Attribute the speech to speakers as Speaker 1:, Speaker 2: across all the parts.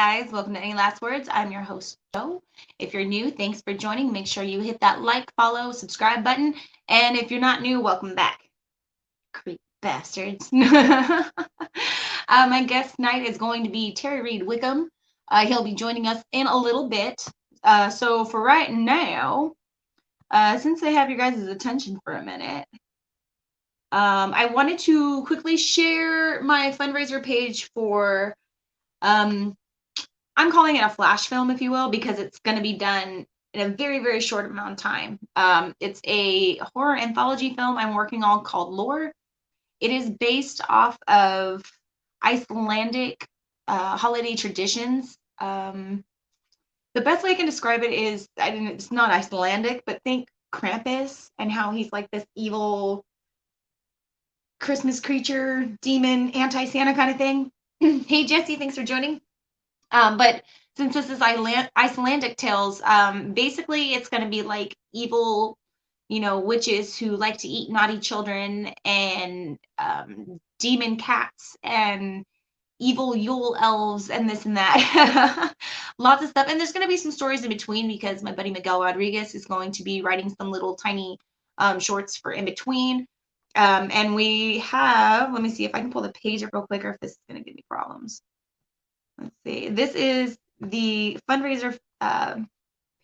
Speaker 1: guys, welcome to Any Last Words. I'm your host, Joe. If you're new, thanks for joining. Make sure you hit that like, follow, subscribe button. And if you're not new, welcome back. Creep bastards. My guest tonight is going to be Reid Wickham. He'll be joining us in a little bit. So for right now, since I have your guys' attention for a minute, I wanted to quickly share my fundraiser page for I'm calling it a flash film, if you will, because it's going to be done in a very, very short amount of time. It's a horror anthology film I'm working on called Lore. It is based off of Icelandic holiday traditions. The best way I can describe it is, it's not Icelandic, but think Krampus and how he's like this evil Christmas creature, demon, anti-Santa kind of thing. Hey, Jesse, thanks for joining. But since this is Icelandic tales, basically it's going to be like evil, witches who like to eat naughty children and demon cats and evil Yule elves and this and that. Lots of stuff. And there's going to be some stories in between because my buddy Miguel Rodriguez is going to be writing some little tiny shorts for in between. And we have, let me see if I can pull the page up real quick or if this is going to give me problems. Let's see. This is the fundraiser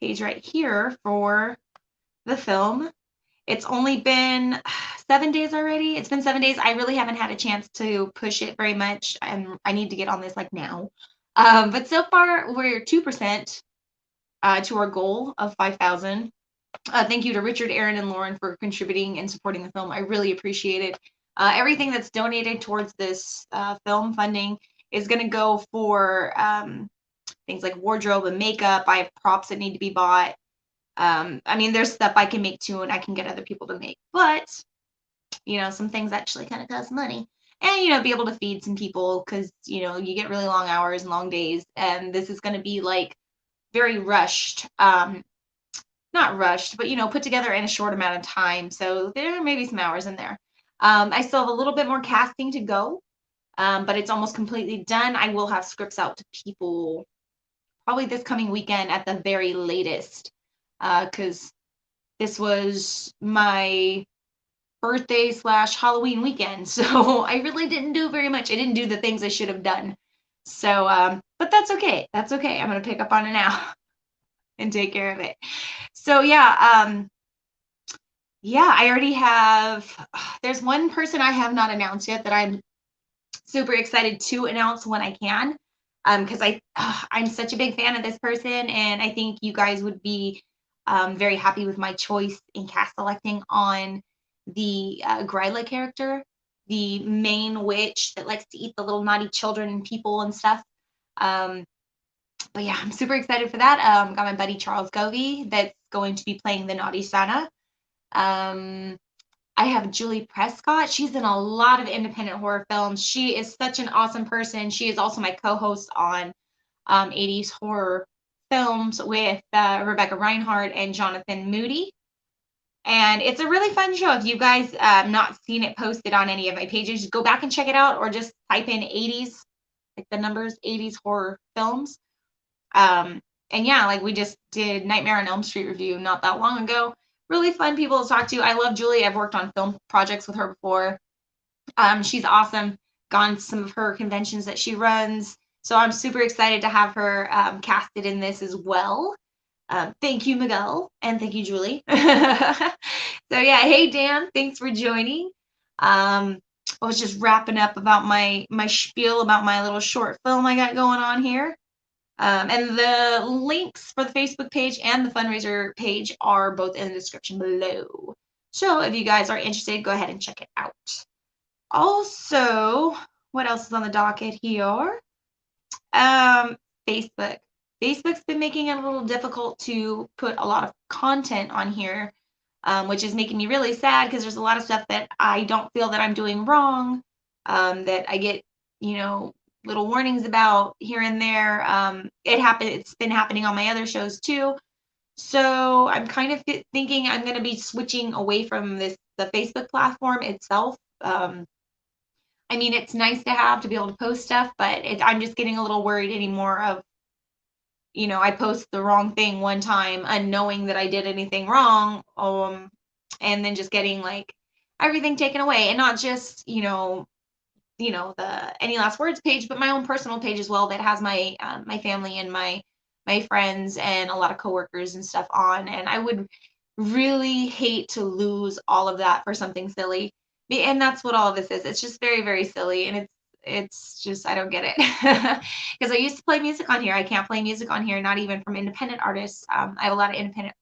Speaker 1: page right here for the film. It's only been 7 days already. It's been 7 days. I really haven't had a chance to push it very much, and I need to get on this like now. But so far, we're 2% to our goal of 5,000. Thank you to Richard, Aaron, and Lauren for contributing and supporting the film. I really appreciate it. Everything that's donated towards this film funding is going to go for things like wardrobe and makeup. I have props that need to be bought. There's stuff I can make too, and I can get other people to make. But, some things actually kind of cost money. And, be able to feed some people because, you get really long hours and long days. And this is going to be like very rushed. Not rushed, but, put together in a short amount of time. So there may be some hours in there. I still have a little bit more casting to go. But it's almost completely done. I will have scripts out to people probably this coming weekend at the very latest, because this was my birthday / Halloween weekend, so I really didn't do very much. I didn't do the things I should have done. So, but that's okay. That's okay. I'm going to pick up on it now and take care of it. So, yeah, I already have, there's one person I have not announced yet that I'm super excited to announce when I can, because I'm such a big fan of this person, and I think you guys would be very happy with my choice in cast selecting on the Gryla character, the main witch that likes to eat the little naughty children and people and stuff. But yeah, I'm super excited for that. Got my buddy Charles Govey that's going to be playing the naughty Santa. I have Julie Prescott. She's in a lot of independent horror films. She is such an awesome person. She is also my co-host on 80s horror films with Rebecca Reinhardt and Jonathan Moody. And it's a really fun show. If you guys not seen it posted on any of my pages, go back and check it out, or just type in 80s, like the numbers, 80s horror films. And yeah, like we just did Nightmare on Elm Street review not that long ago. Really fun people to talk to. I love Julie. I've worked on film projects with her before. She's awesome. Gone to some of her conventions that she runs. So I'm super excited to have her casted in this as well. Thank you, Miguel. And thank you, Julie. So yeah, hey, Dan. Thanks for joining. I was just wrapping up about my spiel about my little short film I got going on here. And the links for the Facebook page and the fundraiser page are both in the description below. So if you guys are interested, go ahead and check it out. Also, what else is on the docket here? Facebook. Facebook's been making it a little difficult to put a lot of content on here, which is making me really sad because there's a lot of stuff that I don't feel that I'm doing wrong, that I get, little warnings about here and there. It's been happening on my other shows too. So I'm kind of thinking I'm going to be switching away from the Facebook platform itself. It's nice to have to be able to post stuff, but I'm just getting a little worried anymore of I post the wrong thing one time, unknowing that I did anything wrong, and then just getting like everything taken away, and not just the Any Last Words page, but my own personal page as well that has my family and my friends and a lot of coworkers and stuff on. And I would really hate to lose all of that for something silly. And that's what all of this is. It's just very, very silly, and it's just I don't get it. Because I used to play music on here. I can't play music on here, not even from independent artists. I have a lot of independent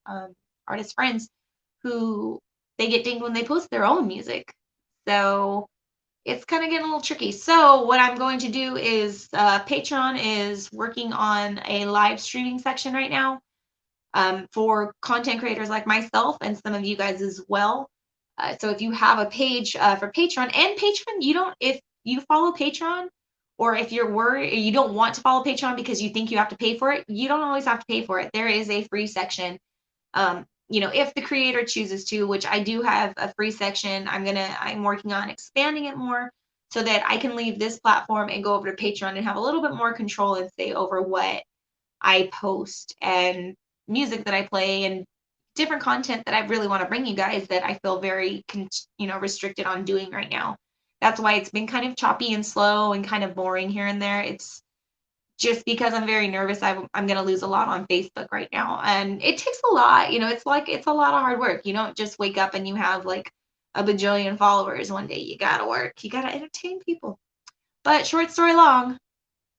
Speaker 1: artist friends who they get dinged when they post their own music. So it's kind of getting a little tricky. So what I'm going to do is Patreon is working on a live streaming section right now for content creators like myself and some of you guys as well. So if you have a page for Patreon, and Patreon, if you follow Patreon, or if you're worried, you don't want to follow Patreon because you think you have to pay for it, you don't always have to pay for it. There is a free section. If the creator chooses to, which I do have a free section, I'm working on expanding it more so that I can leave this platform and go over to Patreon and have a little bit more control and say over what I post and music that I play and different content that I really want to bring you guys that I feel very, restricted on doing right now. That's why it's been kind of choppy and slow and kind of boring here and there. It's just because I'm very nervous. I'm going to lose a lot on Facebook right now. And it takes a lot. It's a lot of hard work. You don't just wake up and you have like a bajillion followers one day. You got to work. You got to entertain people. But short story long,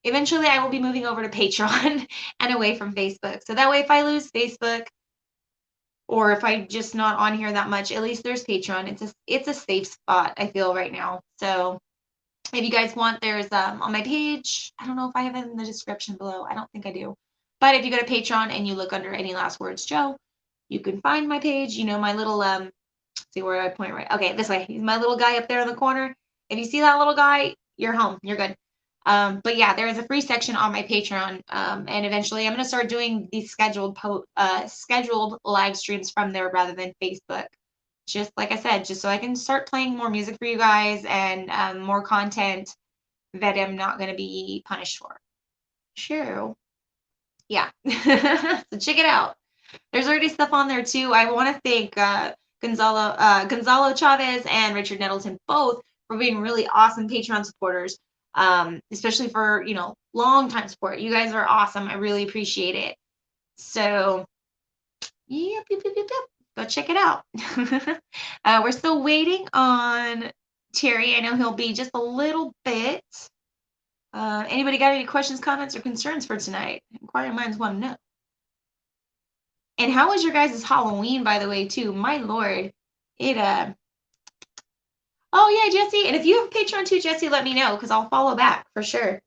Speaker 1: eventually I will be moving over to Patreon and away from Facebook. So that way, if I lose Facebook or if I'm just not on here that much, at least there's Patreon. It's a safe spot, I feel, right now. So if you guys want, there's on my page, I don't know if I have it in the description below. I don't think I do. But if you go to Patreon and you look under Any Last Words Joe, you can find my page. My little see where I point right. Okay, this way. He's my little guy up there in the corner. If you see that little guy, you're home. You're good. But yeah, there is a free section on my Patreon, and eventually I'm gonna start doing these scheduled live streams from there rather than Facebook. Just like I said, just so I can start playing more music for you guys and more content that I'm not gonna be punished for. Sure. Yeah. So check it out. There's already stuff on there too. I want to thank Gonzalo Chavez and Richard Nettleton both for being really awesome Patreon supporters, especially for long time support. You guys are awesome. I really appreciate it. So, yep. Go check it out. We're still waiting on Terry. I know he'll be just a little bit. Anybody got any questions, comments, or concerns for tonight? Inquiring minds want to know. And how was your guys' Halloween, by the way, too? My lord. Oh yeah, Jesse. And if you have Patreon too, Jesse, let me know because I'll follow back for sure.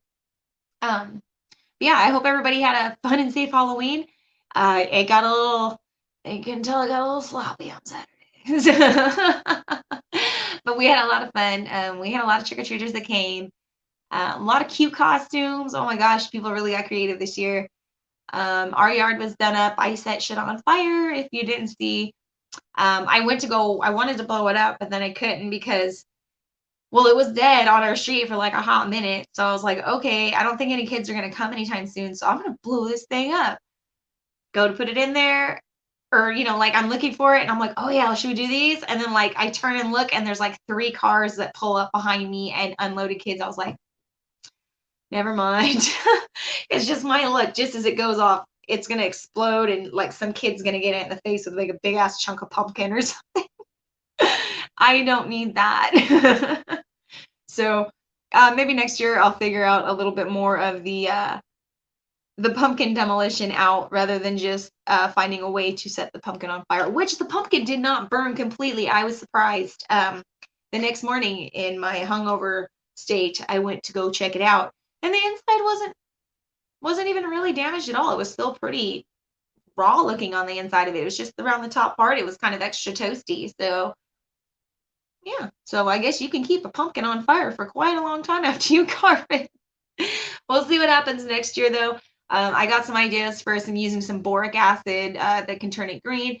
Speaker 1: Yeah, I hope everybody had a fun and safe Halloween. It got a little, you can tell it got a little sloppy on Saturday. But we had a lot of fun. We had a lot of trick-or-treaters that came. A lot of cute costumes. Oh my gosh, people really got creative this year. Our yard was done up. I set shit on fire. If you didn't see, I wanted to blow it up, but then I couldn't because, well, it was dead on our street for like a hot minute. So I was like, okay, I don't think any kids are going to come anytime soon. So I'm going to blow this thing up. Go to put it in there. Or, like I'm looking for it and I'm like, oh yeah, should we do these? And then like I turn and look and there's like 3 cars that pull up behind me and unloaded kids. I was like, never mind. It's just my luck. Just as it goes off, it's gonna explode and like some kid's gonna get it in the face with like a big ass chunk of pumpkin or something. I don't need that. So maybe next year I'll figure out a little bit more of the pumpkin demolition out rather than just finding a way to set the pumpkin on fire, which the pumpkin did not burn completely. I was surprised. The next morning in my hungover state, I went to go check it out. And the inside wasn't even really damaged at all. It was still pretty raw looking on the inside of it. It was just around the top part. It was kind of extra toasty. So yeah. So I guess you can keep a pumpkin on fire for quite a long time after you carve it. We'll see what happens next year though. I got some ideas for using some boric acid that can turn it green.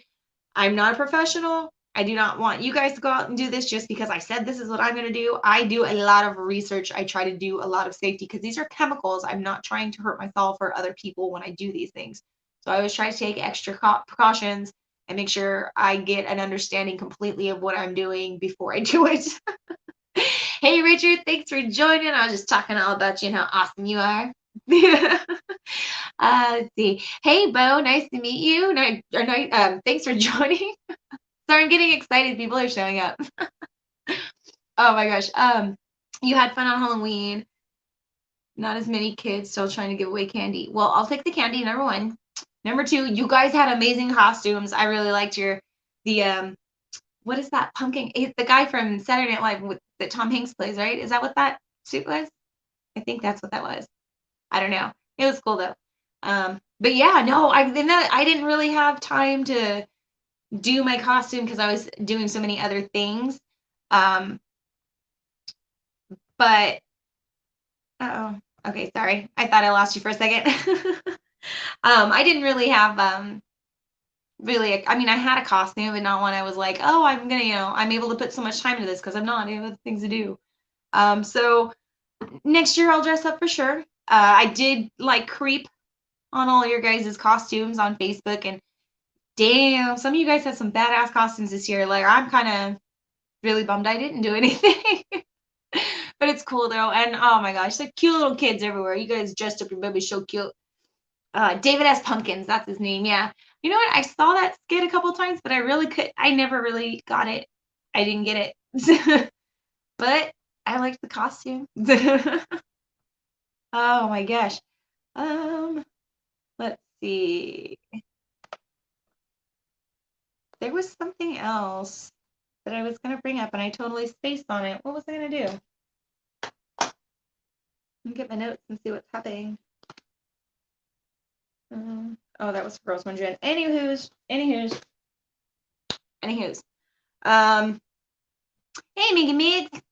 Speaker 1: I'm not a professional. I do not want you guys to go out and do this just because I said this is what I'm going to do. I do a lot of research. I try to do a lot of safety because these are chemicals. I'm not trying to hurt myself or other people when I do these things. So I always try to take extra precautions and make sure I get an understanding completely of what I'm doing before I do it. Hey, Richard, thanks for joining. I was just talking all about you and how awesome you are. Let's see. Hey, Bo, nice to meet you. Thanks for joining. Sorry, I'm getting excited. People are showing up. Oh my gosh. You had fun on Halloween. Not as many kids still trying to give away candy. Well, I'll take the candy, number one. Number two, you guys had amazing costumes. I really liked the what is that pumpkin? The guy from Saturday Night Live that Tom Hanks plays, right? Is that what that suit was? I think that's what that was. I don't know. It was cool though. But yeah, no, I didn't really have time to do my costume because I was doing so many other things. But okay, sorry. I thought I lost you for a second. I didn't really have really, I mean, I had a costume, but not one I was like, oh, I'm gonna, I'm able to put so much time into this because I'm not. I have other things to do. So next year I'll dress up for sure. I did like creep on all your guys' costumes on Facebook, and damn, some of you guys had some badass costumes this year. Like, I'm kind of really bummed I didn't do anything. But it's cool though, and oh my gosh, the cute little kids everywhere. You guys dressed up your babies so cute. David S. Pumpkins, that's his name. Yeah. You know what? I saw that skit a couple times, but I never really got it. I didn't get it. But I liked the costume. Oh my gosh. Let's see. There was something else that I was going to bring up and I totally spaced on it. What was I going to do? Let me get my notes and see what's happening. Oh, that was Roseman Jen. Anywho's. Hey, Megan Megs.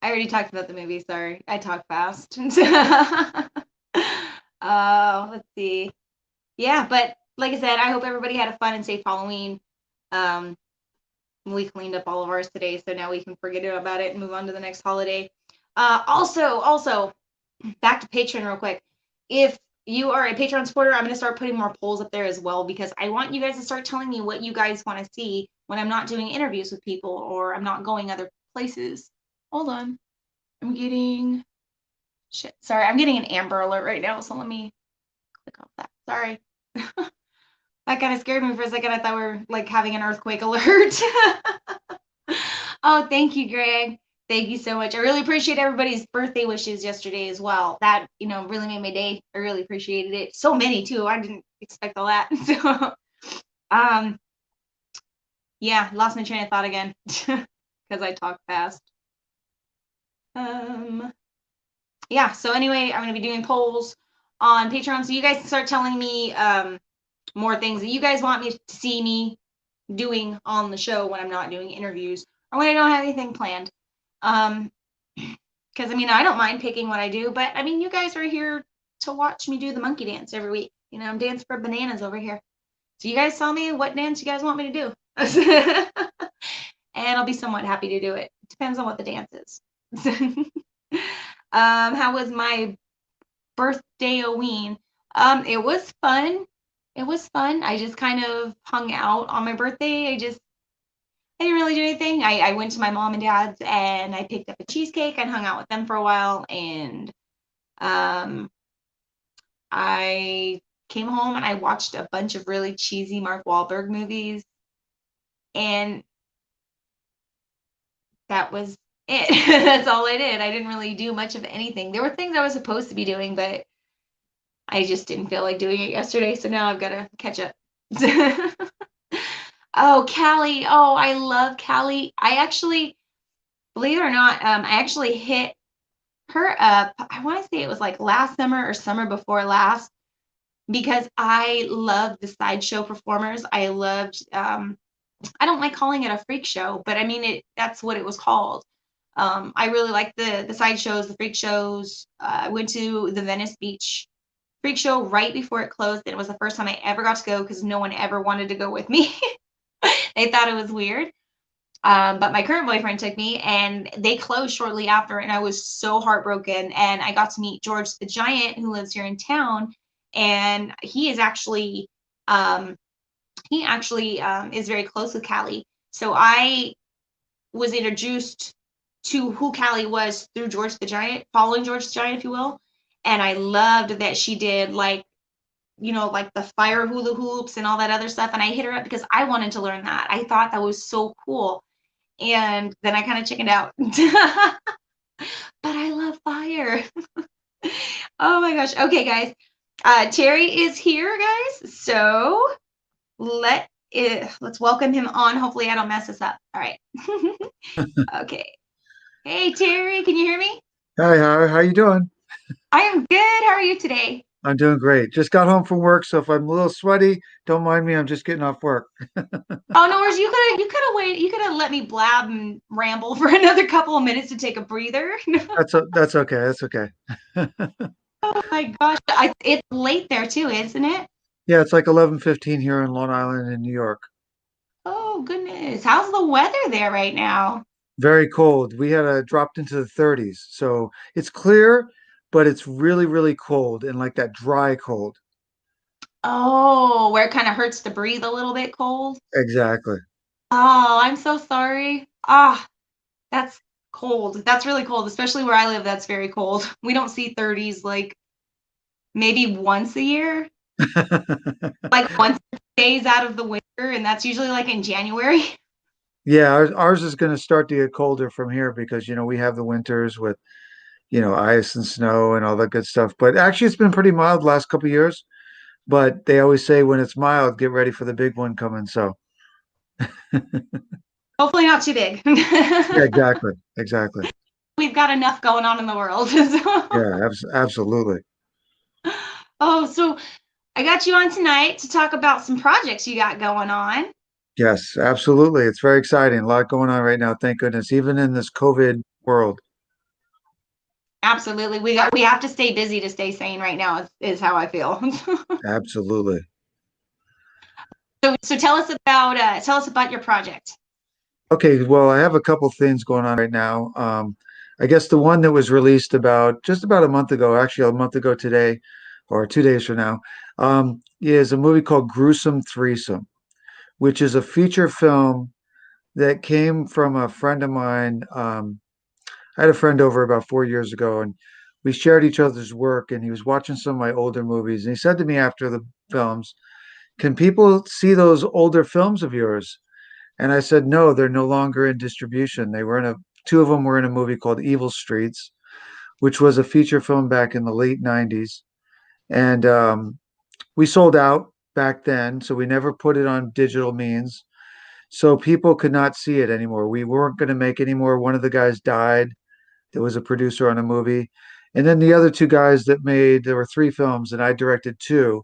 Speaker 1: I already talked about the movie. Sorry, I talk fast. Let's see. Yeah, but like I said, I hope everybody had a fun and safe Halloween. We cleaned up all of ours today, so now we can forget about it and move on to the next holiday. Also, back to Patreon real quick. If you are a Patreon supporter, I'm going to start putting more polls up there as well because I want you guys to start telling me what you guys want to see when I'm not doing interviews with people or I'm not going other places. Hold on. I'm getting I'm getting an Amber Alert right now, so let me click off that. Sorry. That kind of scared me for a second. I thought we were like having an earthquake alert. Oh, thank you, Greg. Thank you so much. I really appreciate everybody's birthday wishes yesterday as well. That, really made my day. I really appreciated it. So many too. I didn't expect all that. So, yeah, lost my train of thought again because I talk fast. Yeah, so anyway, I'm going to be doing polls on Patreon. So you guys can start telling me more things that you guys want me to see me doing on the show when I'm not doing interviews or when I don't have anything planned. Because I don't mind picking what I do, but you guys are here to watch me do the monkey dance every week. I'm dancing for bananas over here. So you guys tell me what dance you guys want me to do. And I'll be somewhat happy to do it. It depends on what the dance is. How was my birthday-oween? It was fun. I just kind of hung out on my birthday. I didn't really do anything. I went to my mom and dad's and I picked up a cheesecake and hung out with them for a while. And I came home and I watched a bunch of really cheesy Mark Wahlberg movies. And that was it. That's all I did. I didn't really do much of anything. There were things I was supposed to be doing, but I just didn't feel like doing it yesterday. So now I've got to catch up. Oh, Callie. Oh, I love Callie. I actually, believe it or not, I actually hit her up. I want to say it was like last summer or summer before last because I loved the sideshow performers. I loved, I don't like calling it a freak show, but that's what it was called. I really liked the sideshows, the freak shows. I went to the Venice Beach freak show right before it closed. And it was the first time I ever got to go because no one ever wanted to go with me. They thought it was weird. But my current boyfriend took me, and they closed shortly after, and I was so heartbroken. And I got to meet George the Giant, who lives here in town, and um, he actually is very close with Callie. So I was introduced to who Callie was through George the Giant, following George the Giant, if you will. And I loved that she did like, like the fire hula hoops and all that other stuff. And I hit her up because I wanted to learn that. I thought that was so cool. And then I kind of chickened out. But I love fire. Oh my gosh. Okay, guys. Terry is here, guys. So let's welcome him on. Hopefully I don't mess this up. All right. Okay. Hey Terry, can you hear me?
Speaker 2: Hi, how you doing?
Speaker 1: I am good. How are you today?
Speaker 2: I'm doing great. Just got home from work, so if I'm a little sweaty, don't mind me. I'm just getting off work.
Speaker 1: Oh no worries. You could have waited. You could have let me blab and ramble for another couple of minutes to take a breather.
Speaker 2: That's okay. That's okay.
Speaker 1: Oh my gosh. It's late there too, isn't it?
Speaker 2: Yeah, it's like 11:15 here in Long Island in New York.
Speaker 1: Oh goodness. How's the weather there right now?
Speaker 2: Very cold. We had a dropped into the 30s, so it's clear, but it's really, really cold and like that dry cold.
Speaker 1: Oh, where it kind of hurts to breathe a little bit cold.
Speaker 2: Exactly.
Speaker 1: Oh, I'm so sorry. Ah, that's cold. That's really cold, especially where I live. That's very cold. We don't see 30s like maybe once a year, like once days out of the winter, and that's usually like in January.
Speaker 2: Yeah, ours is going to start to get colder from here because we have the winters with ice and snow and all that good stuff. But actually, it's been pretty mild the last couple of years. But they always say when it's mild, get ready for the big one coming. So,
Speaker 1: Hopefully not too big.
Speaker 2: yeah, exactly. Exactly.
Speaker 1: We've got enough going on in the world. So.
Speaker 2: Yeah, absolutely.
Speaker 1: Oh, so I got you on tonight to talk about some projects you got going on.
Speaker 2: Yes, absolutely. It's very exciting. A lot going on right now. Thank goodness. Even in this COVID world.
Speaker 1: Absolutely. We have to stay busy to stay sane right now is how I feel.
Speaker 2: Absolutely.
Speaker 1: So tell us about your project.
Speaker 2: Okay, well, I have a couple things going on right now. I guess the one that was released just about a month ago, actually a month ago today, or 2 days from now, is a movie called Gruesome Threesome, which is a feature film that came from a friend of mine. I had a friend over about 4 years ago, and we shared each other's work. And he was watching some of my older movies, and he said to me after the films, "Can people see those older films of yours?" And I said, "No, they're no longer in distribution. Two of them were in a movie called Evil Streets, which was a feature film back in the late '90s, and we sold out back then, so we never put it on digital means." So people could not see it anymore. We weren't going to make any more. One of the guys died that was a producer on a movie. And then the other two guys there were three films, and I directed two.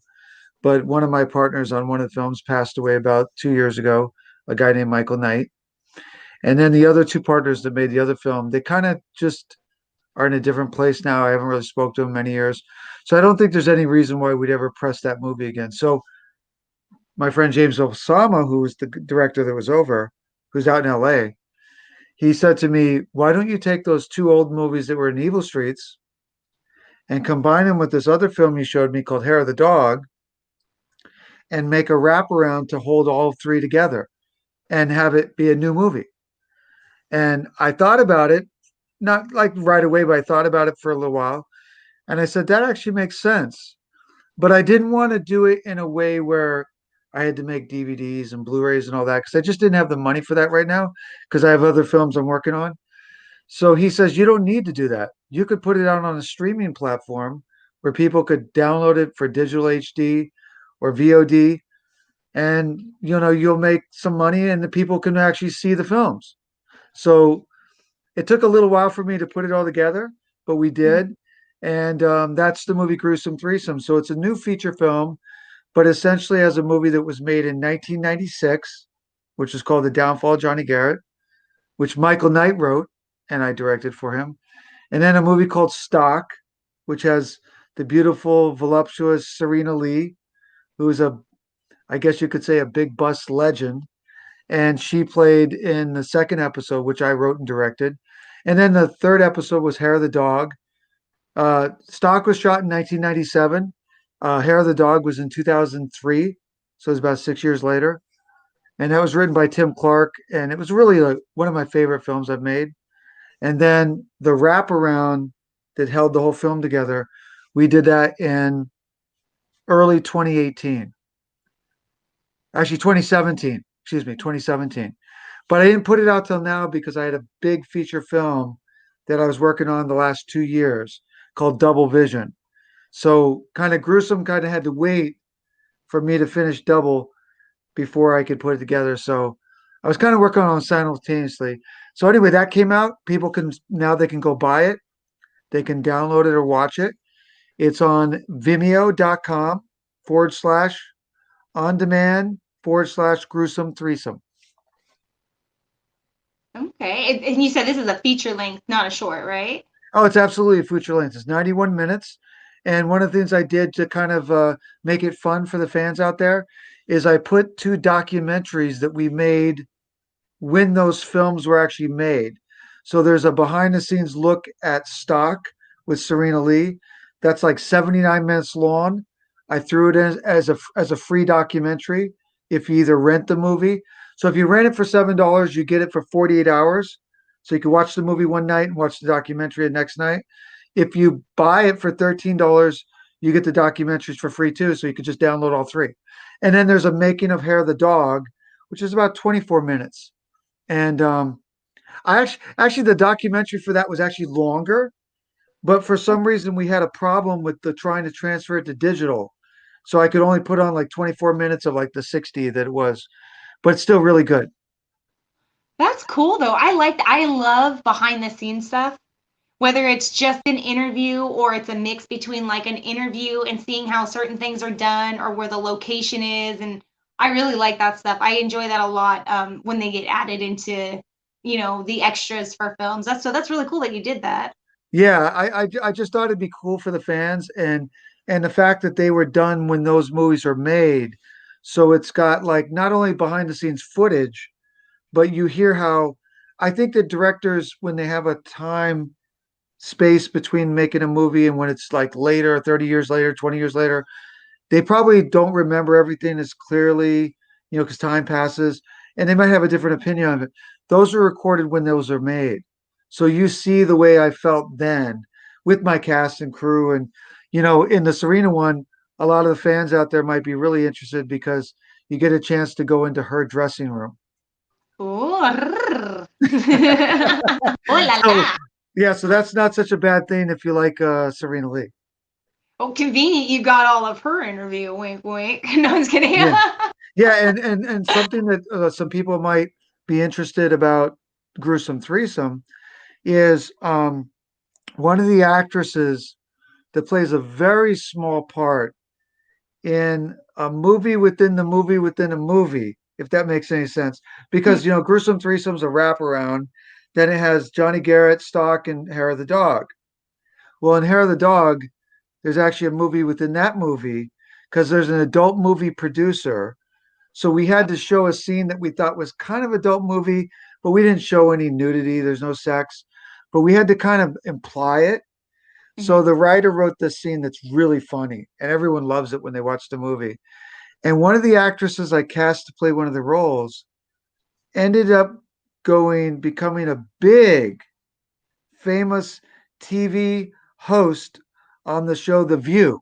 Speaker 2: But one of my partners on one of the films passed away about 2 years ago, a guy named Michael Knight. And then the other two partners that made the other film, they kind of just are in a different place now. I haven't really spoke to them in many years. So I don't think there's any reason why we'd ever press that movie again. So my friend James Osama, who was the director that was over, who's out in LA, he said to me, "Why don't you take those two old movies that were in Evil Streets and combine them with this other film you showed me called Hair of the Dog and make a wraparound to hold all three together and have it be a new movie?" And I thought about it, not like right away, but I thought about it for a little while. And I said, that actually makes sense. But I didn't want to do it in a way where I had to make DVDs and Blu-rays and all that because I just didn't have the money for that right now because I have other films I'm working on. So he says, you don't need to do that. You could put it out on a streaming platform where people could download it for digital HD or VOD, and you'll make some money and the people can actually see the films. So it took a little while for me to put it all together, but we did. And that's the movie Gruesome Threesome. So it's a new feature film, but essentially as a movie that was made in 1996, which is called The Downfall of Johnny Garrett, which Michael Knight wrote and I directed for him. And then a movie called Stock, which has the beautiful, voluptuous Serena Lee, who is I guess you could say, a big bus legend. and she played in the second episode, which I wrote and directed. And then the third episode was Hair of the Dog. Stock was shot in 1997. Hair of the Dog was in 2003, so it was about 6 years later. And that was written by Tim Clark, and it was really like one of my favorite films I've made. And then the wraparound that held the whole film together, we did that in early 2018. Actually, 2017. Excuse me, 2017. But I didn't put it out till now because I had a big feature film that I was working on the last 2 years called Double Vision. So kind of gruesome, kind of had to wait for me to finish Double before I could put it together. So I was kind of working on it simultaneously. So anyway, that came out. People can now they can go buy it. They can download it or watch it. It's on vimeo.com/ on demand / gruesome threesome.
Speaker 1: Okay. And you said this is a feature length, not a short, right?
Speaker 2: Oh, it's absolutely a feature length. It's 91 minutes. And one of the things I did to kind of make it fun for the fans out there is I put two documentaries that we made when those films were actually made. So there's a behind the scenes look at Stock with Serena Lee. That's like 79 minutes long. I threw it in as a free documentary if you either rent the movie. So if you rent it for $7, you get it for 48 hours. So you can watch the movie one night and watch the documentary the next night. If you buy it for $13, you get the documentaries for free too. So you can just download all three. And then there's a making of Hair of the Dog, which is about 24 minutes. And I actually the documentary for that was actually longer, but for some reason we had a problem with the trying to transfer it to digital. So I could only put on like 24 minutes of like the 60 that it was, but it's still really good.
Speaker 1: That's cool though. I love behind the scenes stuff. Whether it's just an interview or it's a mix between like an interview and seeing how certain things are done or where the location is. And I really like that stuff. I enjoy that a lot when they get added into, the extras for films. That's really cool that you did that.
Speaker 2: Yeah, I just thought it'd be cool for the fans and the fact that they were done when those movies are made. So it's got like not only behind the scenes footage, but you hear how I think the directors when they have a time space between making a movie and when it's like later, 30 years later, 20 years later, they probably don't remember everything as clearly, because time passes and they might have a different opinion of it. Those are recorded when those are made. So you see the way I felt then with my cast and crew. And, in the Serena one, a lot of the fans out there might be really interested because you get a chance to go into her dressing room.
Speaker 1: Ooh, oh la
Speaker 2: So,
Speaker 1: la.
Speaker 2: yeah, so that's not such a bad thing if you like Serena Lee.
Speaker 1: Oh, convenient. You got all of her interview. Wink, wink. No, I'm just kidding.
Speaker 2: Yeah. Yeah, and something that some people might be interested about Gruesome Threesome is one of the actresses that plays a very small part in a movie within the movie within a movie, if that makes any sense. Because Gruesome Threesome's a wraparound. Then it has Johnny Garrett, Stock, and Hair of the Dog. Well, in Hair of the Dog, there's actually a movie within that movie because there's an adult movie producer. So we had to show a scene that we thought was kind of adult movie, but we didn't show any nudity. There's no sex, but we had to kind of imply it. So
Speaker 1: Mhm.
Speaker 2: the writer wrote this scene that's really funny, and everyone loves it when they watch the movie. And one of the actresses I cast to play one of the roles ended up becoming a big, famous TV host on the show The View.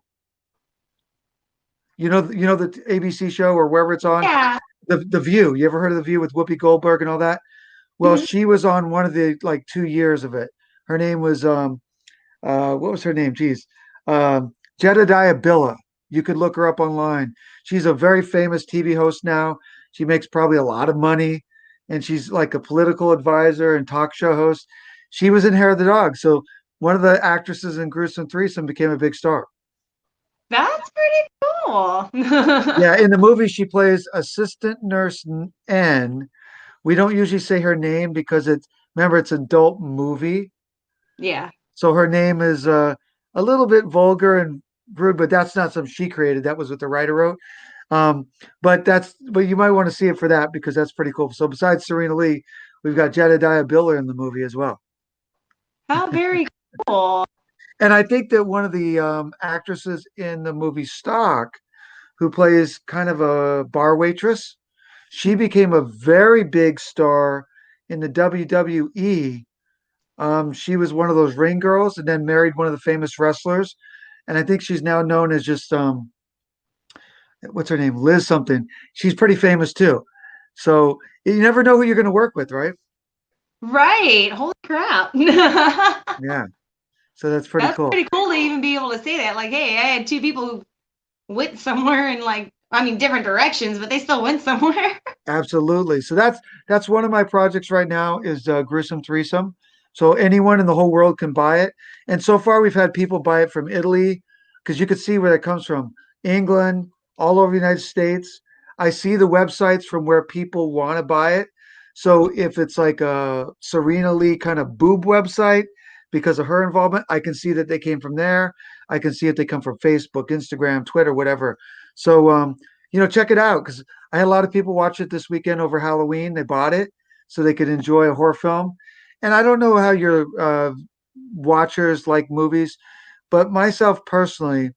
Speaker 2: The ABC show or wherever it's on,
Speaker 1: Yeah.
Speaker 2: the View. You ever heard of The View with Whoopi Goldberg and all that? Well,
Speaker 1: Mhm.
Speaker 2: she was on one of the like 2 years of it. Her name was what was her name? Geez, Jedediah Billa. You could look her up online. She's a very famous TV host now. She makes probably a lot of money, and she's like a political advisor and talk show host. She was in Hair of the Dog, so one of the actresses in Gruesome Threesome became a big star.
Speaker 1: That's pretty cool.
Speaker 2: Yeah, in the movie, she plays Assistant Nurse N. We don't usually say her name because remember it's an adult movie,
Speaker 1: Yeah.
Speaker 2: so her name is a little bit vulgar and rude, but that's not something she created. That was what the writer wrote. Um, but you might want to see it for that because that's pretty cool. So besides Serena Lee, we've got Jedediah Biller in the movie as well.
Speaker 1: How very cool.
Speaker 2: And I think that one of the actresses in the movie Stock, who plays kind of a bar waitress, she became a very big star in the WWE. She was one of those ring girls and then married one of the famous wrestlers. And I think she's now known as just what's her name? Liz something. She's pretty famous too. So you never know who you're going to work with, right?
Speaker 1: Right. Holy crap.
Speaker 2: Yeah. So that's pretty
Speaker 1: That's
Speaker 2: cool.
Speaker 1: pretty cool to even be able to say that. Like, hey, I had two people who went somewhere and like, I mean, different directions, but they still went somewhere.
Speaker 2: Absolutely. So that's one of my projects right now is Gruesome Threesome. So anyone in the whole world can buy it. And so far we've had people buy it from Italy because you could see where that comes from. England, all over the United States. I see the websites from where people want to buy it. So if it's like a Serena Lee kind of boob website because of her involvement, I can see that they came from there. I can see if they come from Facebook, Instagram, Twitter, whatever. So check it out because I had a lot of people watch it this weekend over Halloween. They bought it so they could enjoy a horror film. And I don't know how your watchers like movies, but myself personally,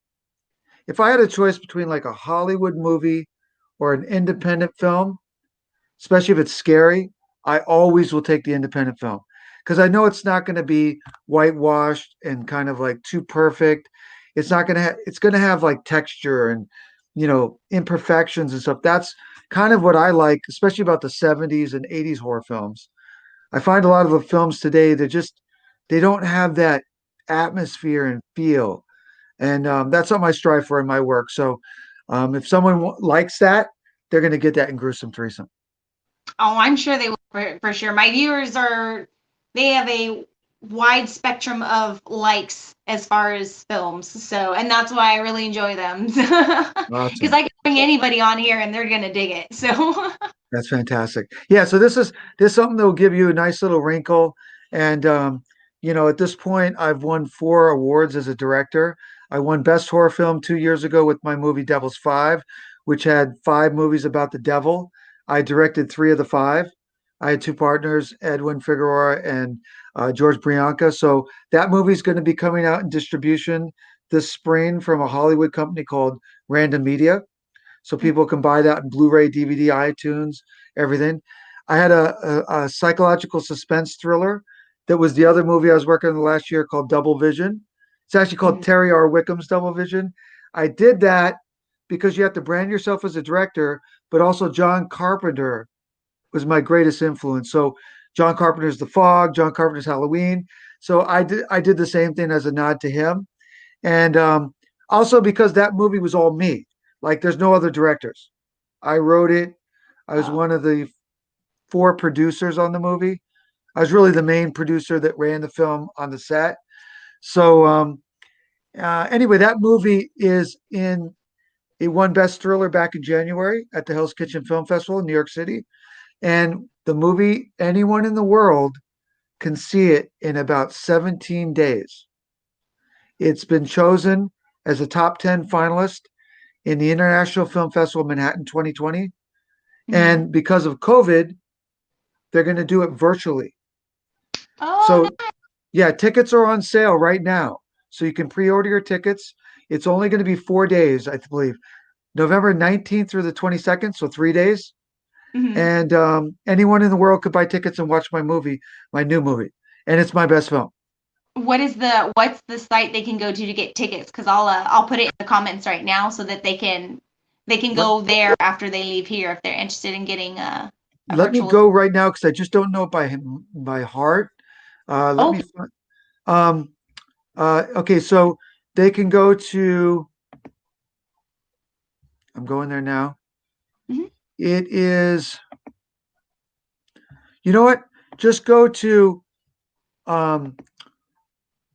Speaker 2: if I had a choice between like a Hollywood movie or an independent film, especially if it's scary, I always will take the independent film because I know it's not going to be whitewashed and kind of like too perfect. It's not going to it's going to have like texture and imperfections and stuff. That's kind of what I like, especially about the 70s and 80s horror films. I find a lot of the films today they don't have that atmosphere and feel, and that's something I strive for in my work. So if someone likes that, they're going to get that in Gruesome Threesome.
Speaker 1: Oh, I'm sure they will for sure. My viewers they have a wide spectrum of likes as far as films. So, and that's why I really enjoy them. Because
Speaker 2: Awesome.
Speaker 1: I can bring anybody on here and they're going to dig it. So,
Speaker 2: That's fantastic. Yeah, so this is something that will give you a nice little wrinkle. And at this point, I've won 4 awards as a director. I won Best Horror Film 2 years ago with my movie Devil's Five, which had 5 movies about the devil. I directed 3 of the 5. I had 2 partners, Edwin Figueroa and George Brianca. So that movie's going to be coming out in distribution this spring from a Hollywood company called Random Media, so people can buy that in Blu-ray, DVD, iTunes, everything. I had a psychological suspense thriller that was the other movie I was working on the last year called Double Vision. It's actually called Terry R. Wickham's Double Vision. I did that because you have to brand yourself as a director, but also John Carpenter was my greatest influence. So John Carpenter's The Fog, John Carpenter's Halloween. So I did the same thing as a nod to him. And also because that movie was all me. Like there's no other directors. I wrote it. I was
Speaker 1: oh,
Speaker 2: one of the 4 producers on the movie. I was really the main producer that ran the film on the set. So anyway, that movie is in it won Best Thriller back in January at the Hell's Kitchen Film Festival in New York City. And the movie, anyone in the world can see it in about 17 days. It's been chosen as a top 10 finalist in the International Film Festival of Manhattan 2020.
Speaker 1: mm-hmm.
Speaker 2: And because of COVID, they're going to do it virtually.
Speaker 1: Oh,
Speaker 2: So, yeah, tickets are on sale right now. So you can pre order your tickets. It's only going to be 4 days, I believe, November 19th through the 22nd. So 3 days.
Speaker 1: mm-hmm.
Speaker 2: And anyone in the world could buy tickets and watch my movie, my new movie. And it's my best film.
Speaker 1: What's the site they can go to get tickets? Because I'll put it in the comments right now so that they can
Speaker 2: Let,
Speaker 1: go there after they leave here if they're interested in getting a
Speaker 2: let me
Speaker 1: virtual.
Speaker 2: go right now because I just don't know by heart. Let
Speaker 1: Oh,
Speaker 2: me. Um, okay, so they can go to. I'm going there now.
Speaker 1: mhm.
Speaker 2: It is. You know what? Just go to. Um,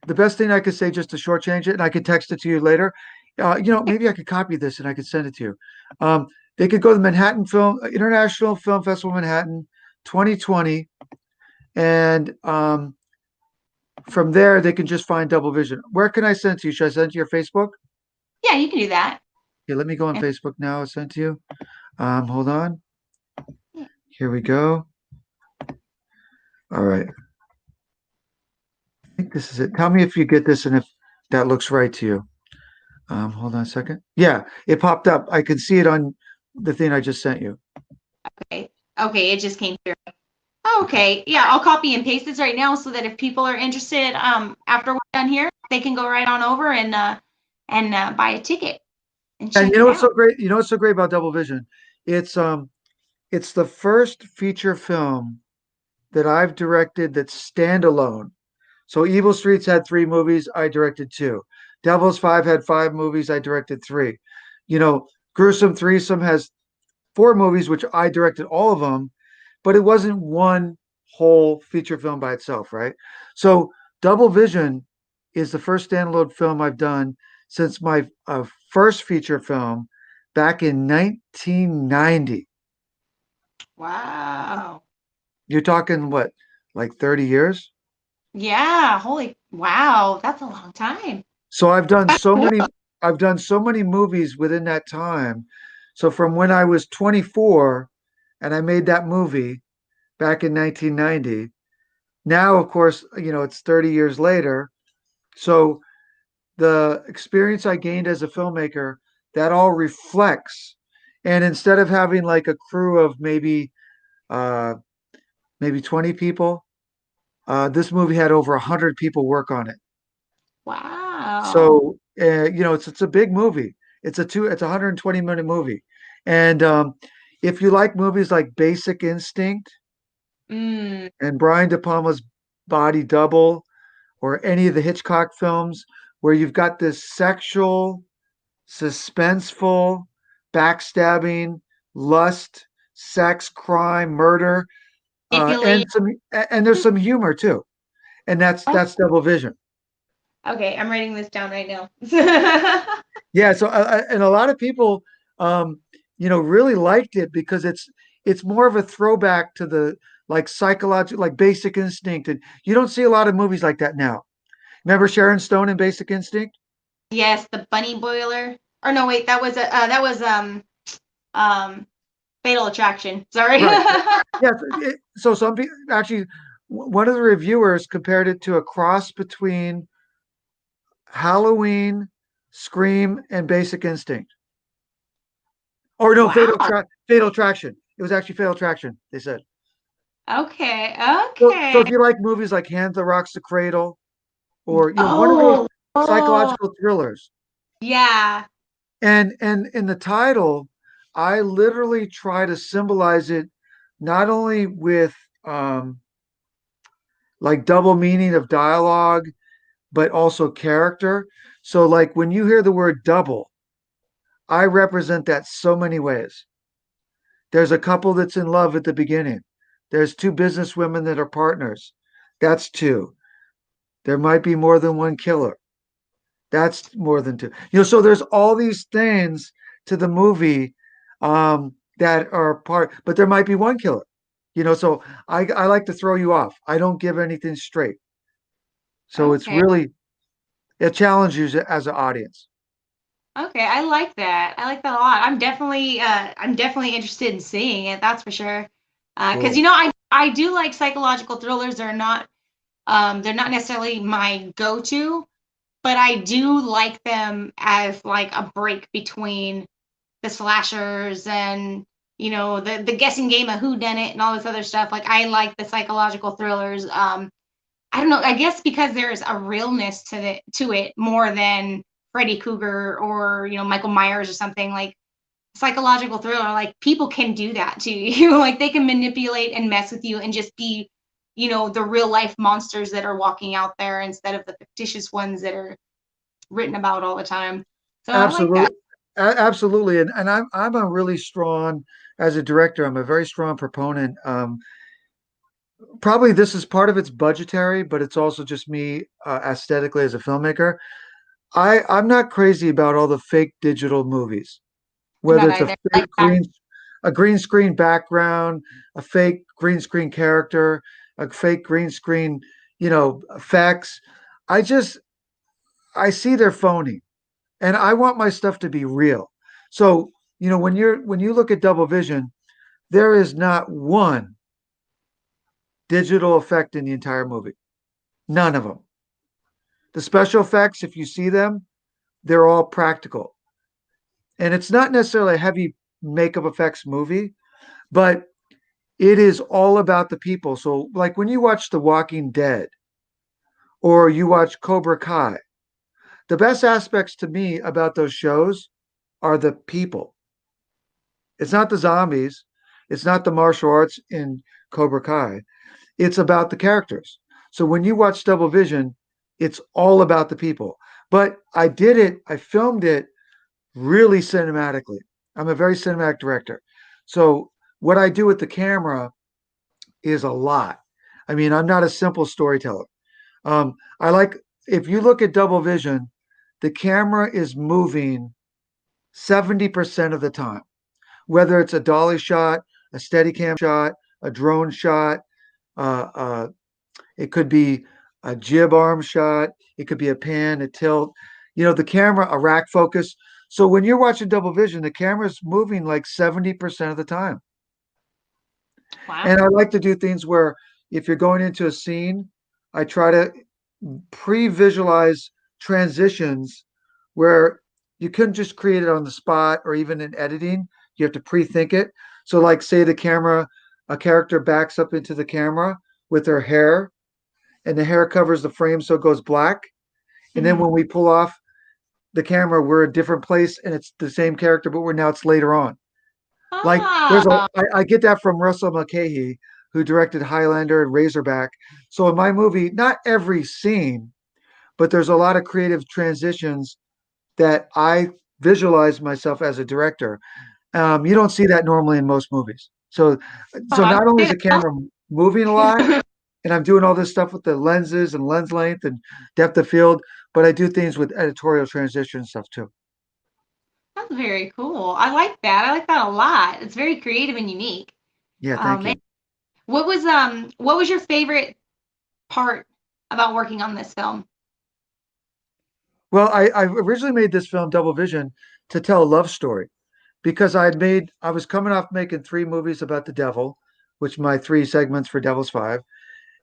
Speaker 2: the best thing I could say, just to shortchange it, and I could text it to you later. Maybe I could copy this and I could send it to you. They could go to the Manhattan Film International Film Festival Manhattan 2020, and from there they can just find Double Vision. Where can I send it to you? Should I send it to your Facebook?
Speaker 1: Yeah, you can do that.
Speaker 2: Okay, let me go on
Speaker 1: And
Speaker 2: Facebook now. I sent to you. Hold on.
Speaker 1: yeah,
Speaker 2: Here we go. All right. I think this is it. Tell me if you get this and if that looks right to you. Hold on a second. Yeah, it popped up. I can see it on the thing I just sent you.
Speaker 1: okay. Okay, it just came through.
Speaker 2: Okay.
Speaker 1: Okay, yeah, I'll copy and paste this right now so that if people are interested, after we're done here, they can go right on over and buy a ticket and
Speaker 2: And
Speaker 1: check
Speaker 2: you
Speaker 1: it
Speaker 2: know what's
Speaker 1: out.
Speaker 2: so great? You know what's so great about Double Vision? It's um it's the first feature film that I've directed that's standalone. So Evil Streets had three movies, I directed two. Devil's Five had five movies, I directed three. You know, Gruesome Threesome has four movies, which I directed all of them, but it wasn't one whole feature film by itself, right? So Double Vision is the first standalone film I've done since my first feature film back in 1990.
Speaker 1: Wow.
Speaker 2: You're talking what, like 30 years?
Speaker 1: Yeah, holy wow, that's a long time.
Speaker 2: So
Speaker 1: That's cool.
Speaker 2: I've done so many movies within that time. So from when I was 24 and I made that movie back in 1990, now of course, it's 30 years later. So the experience I gained as a filmmaker, that all reflects. And instead of having like a crew of uh maybe 20 people, this movie had over 100 people work on it.
Speaker 1: Wow.
Speaker 2: So it's a big movie. It's a 120-minute movie. And if you like movies like Basic Instinct
Speaker 1: Mm,
Speaker 2: and Brian De Palma's Body Double or any of the Hitchcock films where you've got this sexual, suspenseful, backstabbing, lust, sex, crime, murder,
Speaker 1: manipulate.
Speaker 2: and there's some humor too. And that's Double Vision.
Speaker 1: Okay, I'm writing this down right now.
Speaker 2: Yeah, so and a lot of people, really liked it because it's more of a throwback to the like psychological, like Basic Instinct, and you don't see a lot of movies like that now. Remember Sharon Stone in Basic Instinct?
Speaker 1: Yes, the bunny boiler. Or no, wait, that was um Fatal Attraction. Sorry.
Speaker 2: Right. Yes. So some people actually, one of the reviewers compared it to a cross between Halloween, Scream, and Basic Instinct. Or no,
Speaker 1: Wow.
Speaker 2: Fatal Attraction. It was actually Fatal Attraction. They said.
Speaker 1: Okay.
Speaker 2: So
Speaker 1: Okay.
Speaker 2: if you like movies like Hand That Rocks the Cradle, or one of those
Speaker 1: Oh. Oh.
Speaker 2: psychological thrillers,
Speaker 1: Yeah.
Speaker 2: and in the title, I literally try to symbolize it not only with like double meaning of dialogue, but also character. So like when you hear the word double, I represent that so many ways. There's a couple that's in love at the beginning. There's two business women that are partners. That's two. There might be more than one killer. That's more than two. So there's all these things to the movie that are part, but there might be one killer. So I like to throw you off. I don't give anything straight. So
Speaker 1: Okay.
Speaker 2: it challenges you as an audience.
Speaker 1: Okay, I like that. I like that a lot. I'm definitely interested in seeing it. That's for sure. Because
Speaker 2: Cool.
Speaker 1: I do like psychological thrillers. They're not necessarily my go-to, but I do like them as like a break between the slashers and the guessing game of who done it and all this other stuff. Like I like the psychological thrillers. I don't know. I guess because there's a realness to it more than Freddy Krueger or Michael Myers or something like psychological thriller. Like people can do that to you. Like they can manipulate and mess with you and just be the real life monsters that are walking out there instead of the fictitious ones that are written about all the time. So I like that.
Speaker 2: Absolutely. Absolutely. And I'm a really strong, as a director, I'm a very strong proponent. Probably this is part of it's budgetary, but it's also just me aesthetically as a filmmaker. I'm not crazy about all the fake digital movies,
Speaker 1: I'm
Speaker 2: whether
Speaker 1: not
Speaker 2: it's
Speaker 1: either. Like that.
Speaker 2: a green screen background, a fake green screen character, a fake green screen, effects. I just I see they're phony, and I want my stuff to be real. So, when you look at double vision, there is not one digital effect in the entire movie. None of them. The special effects, if you see them, they're all practical. And it's not necessarily a heavy makeup effects movie, but it is all about the people. So, like when you watch The Walking Dead or you watch Cobra Kai, the best aspects to me about those shows are the people. It's not the zombies, it's not the martial arts in Cobra Kai. It's about the characters. So when you watch Double Vision, it's all about the people. But I filmed it really cinematically. I'm a very cinematic director. So what I do with the camera is a lot. I mean, I'm not a simple storyteller. I like, if you look at Double Vision, the camera is moving 70% of the time, whether it's a dolly shot, a steady cam shot, a drone shot, uh, uh, it could be a jib arm shot. It could be a pan, a tilt. The camera, a rack focus. So when you're watching double vision, the camera's moving like 70% of the time.
Speaker 1: Wow.
Speaker 2: And I like to do things where if you're going into a scene, I try to pre-visualize transitions where you couldn't just create it on the spot or even in editing. You have to pre-think it. So like say a character backs up into the camera with her hair and the hair covers the frame so it goes black. And then
Speaker 1: Mhm.
Speaker 2: when we pull off the camera, we're a different place and it's the same character, but it's later on. Like
Speaker 1: Ah,
Speaker 2: I get that from Russell Mulcahy, who directed Highlander and Razorback. So in my movie, not every scene, but there's a lot of creative transitions that I visualize myself as a director. You don't see that normally in most movies. So
Speaker 1: I
Speaker 2: not only is
Speaker 1: would
Speaker 2: the camera moving a lot,
Speaker 1: say
Speaker 2: and I'm doing all this stuff with the lenses and lens length and depth of field, but I do things with editorial transition stuff too.
Speaker 1: that's very cool. I like that. I like that a lot. It's very creative and unique.
Speaker 2: Yeah,
Speaker 1: Oh
Speaker 2: thank
Speaker 1: man,
Speaker 2: you.
Speaker 1: what was your favorite part about working on this film?
Speaker 2: Well, I originally made this film, Double Vision, to tell a love story because I was coming off making three movies about the devil, which my three segments for Devil's Five.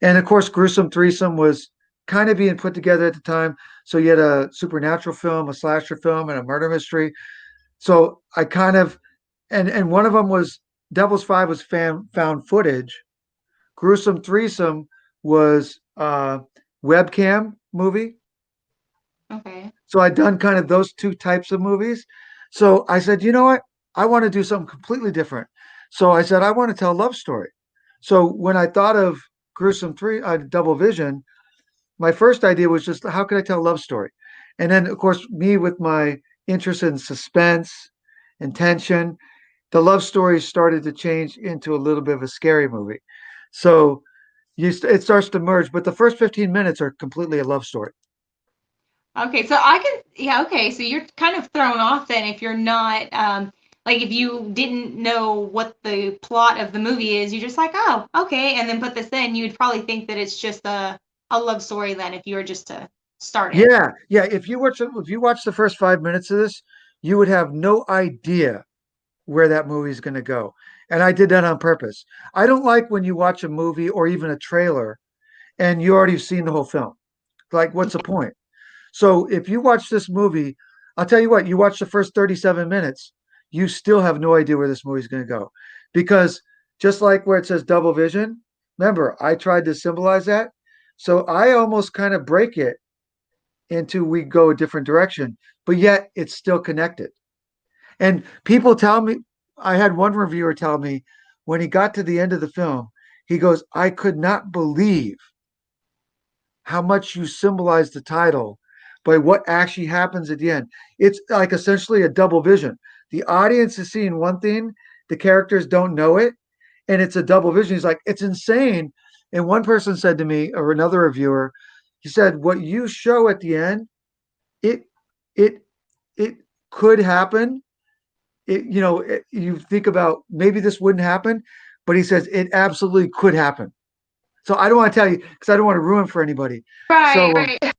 Speaker 2: And of course, Gruesome Threesome was kind of being put together at the time. So you had a supernatural film, a slasher film, and a murder mystery. So I kind of, and one of them was Devil's Five was found footage. Gruesome Threesome was webcam movie.
Speaker 1: Okay.
Speaker 2: So I'd done kind of those two types of movies. So I said, you know what? I want to do something completely different. So I said, I want to tell a love story. So when I thought of Double Vision, my first idea was just how could I tell a love story? And then, of course, me with my interest in suspense and tension, the love story started to change into a little bit of a scary movie. So it starts to merge, but the first 15 minutes are completely a love story.
Speaker 1: Okay, so I can, yeah, okay, so you're kind of thrown off then if you're not, like if you didn't know what the plot of the movie is, you're just like, oh, okay, and then put this in, you'd probably think that it's just a love story then if you were just to start it.
Speaker 2: Yeah, yeah. If you watch the first 5 minutes of this, you would have no idea where that movie is going to go. And I did that on purpose. I don't like when you watch a movie or even a trailer and you already seen the whole film. Like, what's the point? So if you watch this movie, I'll tell you what, you watch the first 37 minutes, you still have no idea where this movie is going to go. Because just like where it says double vision, remember, I tried to symbolize that. So I almost kind of break it into we go a different direction, but yet it's still connected. And people tell me, I had one reviewer tell me when he got to the end of the film, he goes, I could not believe how much you symbolize the title by what actually happens at the end. It's like essentially a double vision. The audience is seeing one thing, the characters don't know it, and it's a double vision. He's like, it's insane. And one person said to me, or another reviewer, he said, what you show at the end, it it it could happen. You think about maybe this wouldn't happen, but he says it absolutely could happen. So I don't want to tell you because I don't want to ruin for anybody.
Speaker 1: Right,
Speaker 2: So
Speaker 1: right.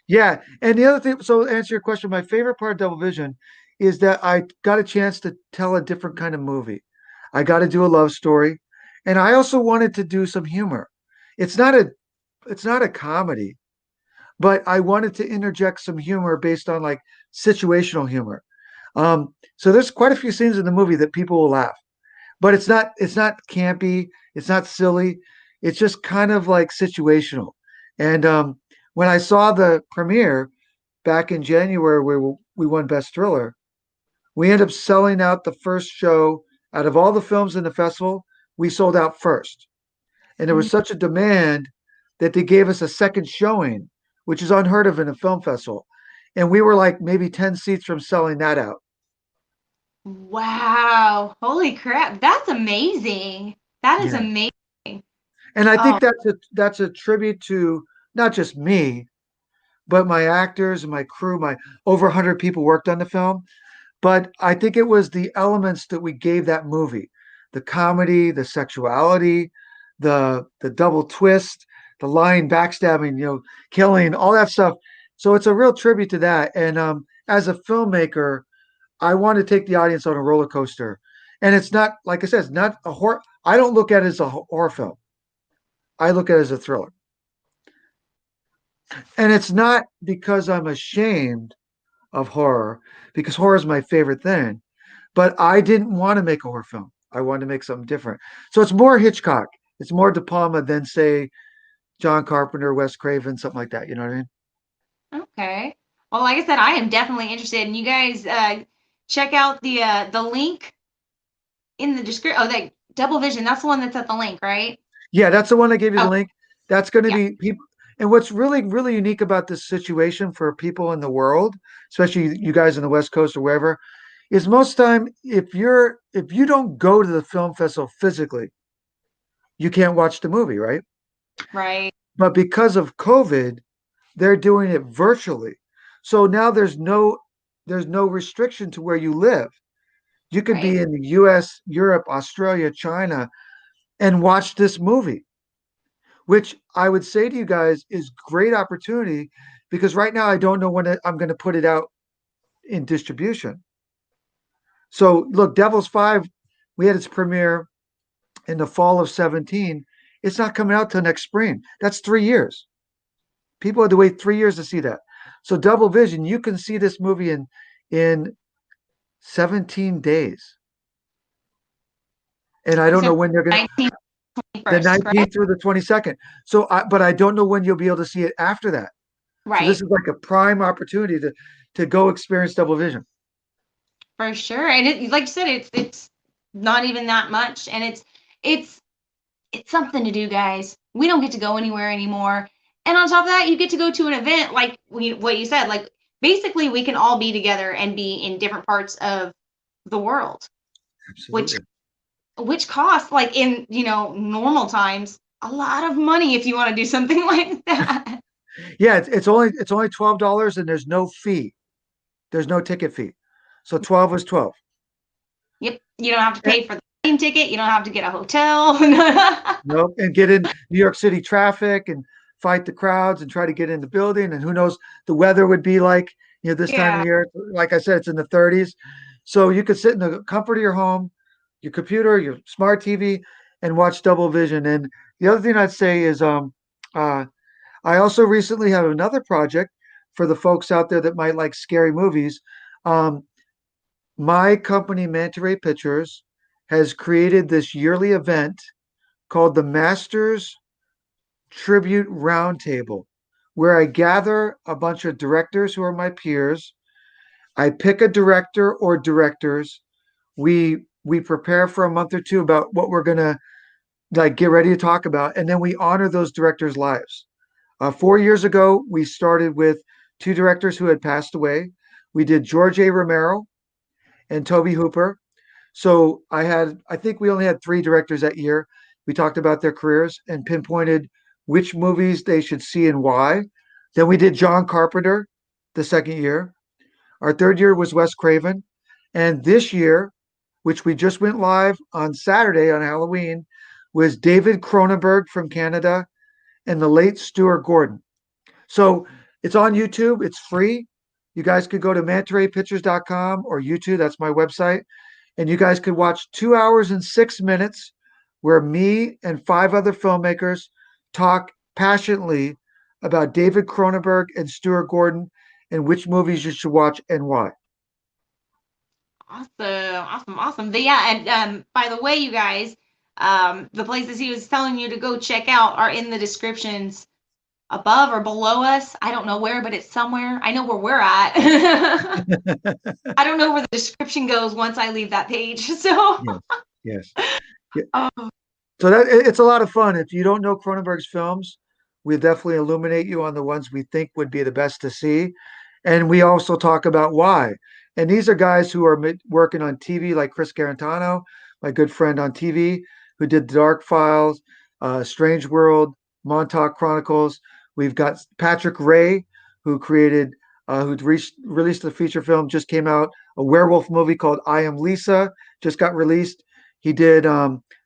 Speaker 2: yeah, and the other thing, so to answer your question, my favorite part of Double Vision is that I got a chance to tell a different kind of movie. I got to do a love story, and I also wanted to do some humor. It's not a it's not a comedy, but I wanted to interject some humor based on like situational humor. So there's quite a few scenes in the movie that people will laugh, but it's not campy, it's not silly, it's just kind of like situational. And when I saw the premiere back in January, where we won Best Thriller, we ended up selling out the first show. Out of all the films in the festival, we sold out first. And there was such a demand that they gave us a second showing, which is unheard of in a film festival. And we were like maybe 10 seats from selling that out.
Speaker 1: Wow. Holy crap. That's amazing. That is
Speaker 2: Yeah.
Speaker 1: amazing.
Speaker 2: And I
Speaker 1: Oh,
Speaker 2: think that's a tribute to not just me, but my actors and my crew. My over 100 people worked on the film. But I think it was the elements that we gave that movie, the comedy, the sexuality, the double twist, the lying, backstabbing, killing, all that stuff. So it's a real tribute to that. And as a filmmaker, I want to take the audience on a roller coaster. And it's not, like I said, it's not a horror. I don't look at it as a horror film. I look at it as a thriller. And it's not because I'm ashamed of horror, because horror is my favorite thing. But I didn't want to make a horror film. I wanted to make something different. So it's more Hitchcock. It's more De Palma than say John Carpenter, Wes Craven, something like that. You know what I mean?
Speaker 1: okay. Well, like I said, I am definitely interested. And you guys check out the link in the description. Oh, that Double Vision. That's the one that's at the link, right?
Speaker 2: Yeah, that's the one I gave you the
Speaker 1: Oh,
Speaker 2: link. That's going to
Speaker 1: yeah.
Speaker 2: be people. And what's really, really unique about this situation for people in the world, especially you guys in the West Coast or wherever, is most time if you don't go to the film festival physically, you can't watch the movie, right?
Speaker 1: Right.
Speaker 2: But because of COVID, they're doing it virtually. So now there's no restriction to where you live. You could
Speaker 1: Right.
Speaker 2: be in the US, Europe, Australia, China, and watch this movie, which I would say to you guys is great opportunity because right now I don't know when I'm going to put it out in distribution. So look, Devil's Five, we had its premiere in the fall of 17. It's not coming out till next spring. That's 3 years. People had to wait 3 years to see that. So Double Vision, you can see this movie in 17 days. And I don't
Speaker 1: So
Speaker 2: know when they're going to,
Speaker 1: 19th,
Speaker 2: the
Speaker 1: 21st, right?
Speaker 2: 19th through the 22nd. But I don't know when you'll be able to see it after that. So this
Speaker 1: Right.
Speaker 2: is like a prime opportunity to go experience Double Vision.
Speaker 1: For sure. And it, like you said, it's not even that much, and it's it's something to do, guys. We don't get to go anywhere anymore. And on top of that, you get to go to an event like what you said. Like basically, we can all be together and be in different parts of the world, which
Speaker 2: Absolutely.
Speaker 1: which costs like in normal times a lot of money if you want to do something like that.
Speaker 2: Yeah, it's only $12 and there's no fee. There's no ticket fee. So 12 was 12.
Speaker 1: Yep, you don't have to
Speaker 2: And,
Speaker 1: pay for the plane ticket. You don't have to get a hotel.
Speaker 2: no, and get in New York City traffic and fight the crowds and try to get in the building. And who knows the weather would be like, this time of
Speaker 1: Yeah.
Speaker 2: year. Like I said, it's in the 30s. So you could sit in the comfort of your home, your computer, your smart TV, and watch Double Vision. And the other thing I'd say is uh, I also recently have another project for the folks out there that might like scary movies. Um, my company, Manta Ray Pictures, has created this yearly event called the Masters Tribute Roundtable, where I gather a bunch of directors who are my peers. I pick a director or directors. We prepare for a month or two about what we're gonna like get ready to talk about, and then we honor those directors' lives. 4 years ago, we started with two directors who had passed away. We did George A. Romero and Toby Hooper. So I think we only had three directors that year. We talked about their careers and pinpointed which movies they should see and why. Then we did John Carpenter the second year. Our third year was Wes Craven. And this year, which we just went live on Saturday on Halloween, was David Cronenberg from Canada and the late Stuart Gordon. So it's on YouTube. It's free. You guys could go to mantaraypictures.com or YouTube. That's my website. And you guys could watch 2 hours and 6 minutes where me and five other filmmakers talk passionately about David Cronenberg and Stuart Gordon and which movies you should watch and why.
Speaker 1: Awesome. But yeah, and by the way, you guys, the places he was telling you to go check out are in the descriptions above or below us. I don't know where, but it's somewhere. I know where we're at. I don't know where the description goes once I leave that page. So,
Speaker 2: Yes, yes. Yeah.
Speaker 1: oh,
Speaker 2: So that it's a lot of fun. If you don't know Cronenberg's films, we definitely illuminate you on the ones we think would be the best to see, and we also talk about why. And these are guys who are working on TV, like Chris Garantano, my good friend on TV, who did Dark Files, Strange World, Montauk Chronicles. We've got Patrick Ray, who created, released a feature film, just came out, a werewolf movie called I Am Lisa, just got released. He did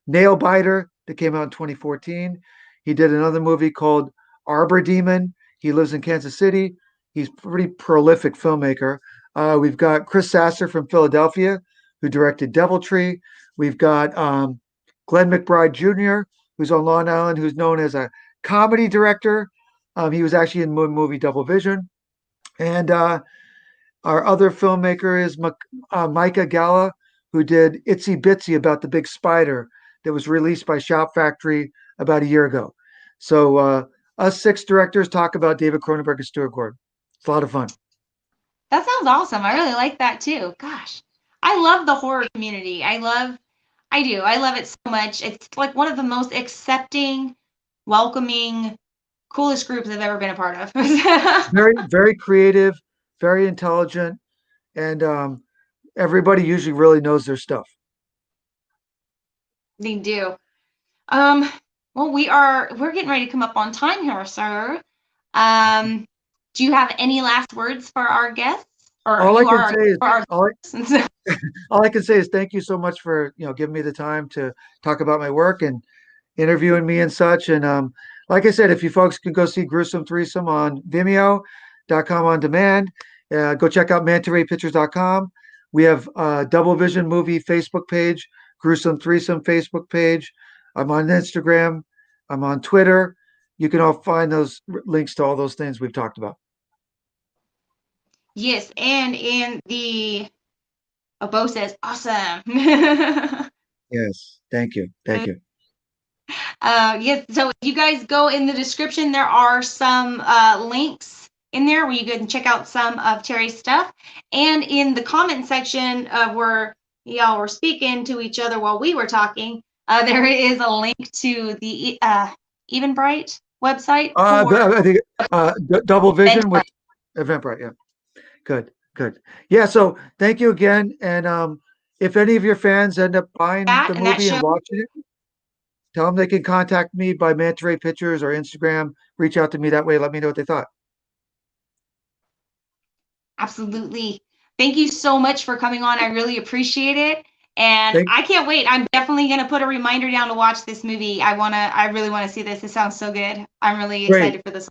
Speaker 2: Nail Biter that came out in 2014. He did another movie called Arbor Demon. He lives in Kansas City. He's a pretty prolific filmmaker. We've got Chris Sasser from Philadelphia, who directed Deviltree. We've got Glenn McBride Jr., who's on Long Island, who's known as a comedy director. He was actually in the movie Double Vision. And our other filmmaker is Micah Gala, who did Itsy Bitsy about the big spider that was released by Shout Factory about a year ago. So us six directors talk about David Cronenberg and Stuart Gordon. It's a lot of fun.
Speaker 1: that sounds awesome. I really like that too. Gosh, I love the horror community. I do. I love it so much. It's like one of the most accepting, welcoming, coolest groups I've ever been a part of.
Speaker 2: Very, very creative, very intelligent, and everybody usually really knows their stuff.
Speaker 1: They do. Um, well, we're getting ready to come up on time here, sir. Um, do you have any last words for our guests? Or
Speaker 2: All I
Speaker 1: you
Speaker 2: can
Speaker 1: are
Speaker 2: say is
Speaker 1: for our guests?
Speaker 2: all I can say is thank you so much for giving me the time to talk about my work and interviewing me and such. And like I said, if you folks can go see Gruesome Threesome on Vimeo.com on demand, go check out mantaraypictures.com. We have a Double Vision Movie Facebook page, Gruesome Threesome Facebook page. I'm on Instagram. I'm on Twitter. You can all find those links to all those things we've talked about.
Speaker 1: Yes, and in the Bo says awesome.
Speaker 2: Yes. Thank you. Thank you.
Speaker 1: Yes, so if you guys go in the description, there are some links in there where you can check out some of Terry's stuff. And in the comment section where y'all were speaking to each other while we were talking, there is a link to the Eventbrite website for
Speaker 2: I think Double Vision with
Speaker 1: Eventbrite.
Speaker 2: Eventbrite. Yeah. Good, good. Yeah, so thank you again. And if any of your fans end up buying
Speaker 1: That
Speaker 2: the
Speaker 1: and that
Speaker 2: movie and
Speaker 1: show.
Speaker 2: watching it, tell them they can contact me by Manta Ray Pictures or Instagram. Reach out to me that way. Let me know what they thought.
Speaker 1: Absolutely. Thank you so much for coming on. I really appreciate it. And
Speaker 2: Thank,
Speaker 1: I can't wait. I'm definitely going to put a reminder down to watch this movie. I really want to see this. It sounds so good. I'm really
Speaker 2: great.
Speaker 1: excited for this.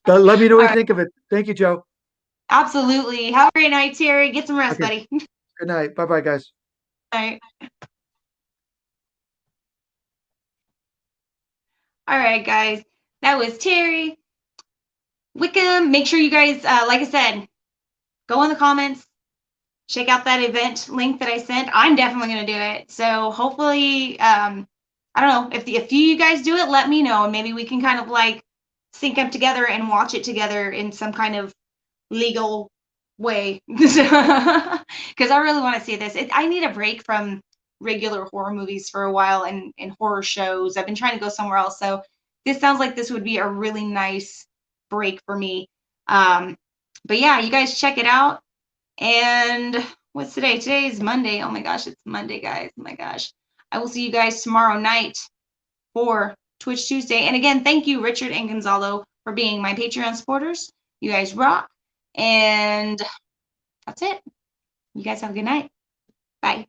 Speaker 2: Let me know what
Speaker 1: All
Speaker 2: you
Speaker 1: right.
Speaker 2: think of it. Thank you, Joe.
Speaker 1: Absolutely. Have a great night, Terry. Get some rest,
Speaker 2: Okay.
Speaker 1: buddy.
Speaker 2: Good night. Bye bye, guys.
Speaker 1: All right. All right, guys. That was Terry Wickham. Make sure you guys, like I said, go in the comments, check out that event link that I sent. I'm definitely going to do it. So hopefully, I don't know, if you guys do it, let me know, and maybe we can kind of like sync up together and watch it together in some kind of legal way. Because I really want to see this. I need a break from regular horror movies for a while and horror shows. I've been trying to go somewhere else. So this sounds like this would be a really nice break for me. But yeah, you guys check it out. And what's today? Today is Monday. Oh my gosh, it's Monday, guys. Oh my gosh. I will see you guys tomorrow night for Twitch Tuesday. And again, thank you, Richard and Gonzalo, for being my Patreon supporters. You guys rock. And that's it. You guys have a good night. Bye.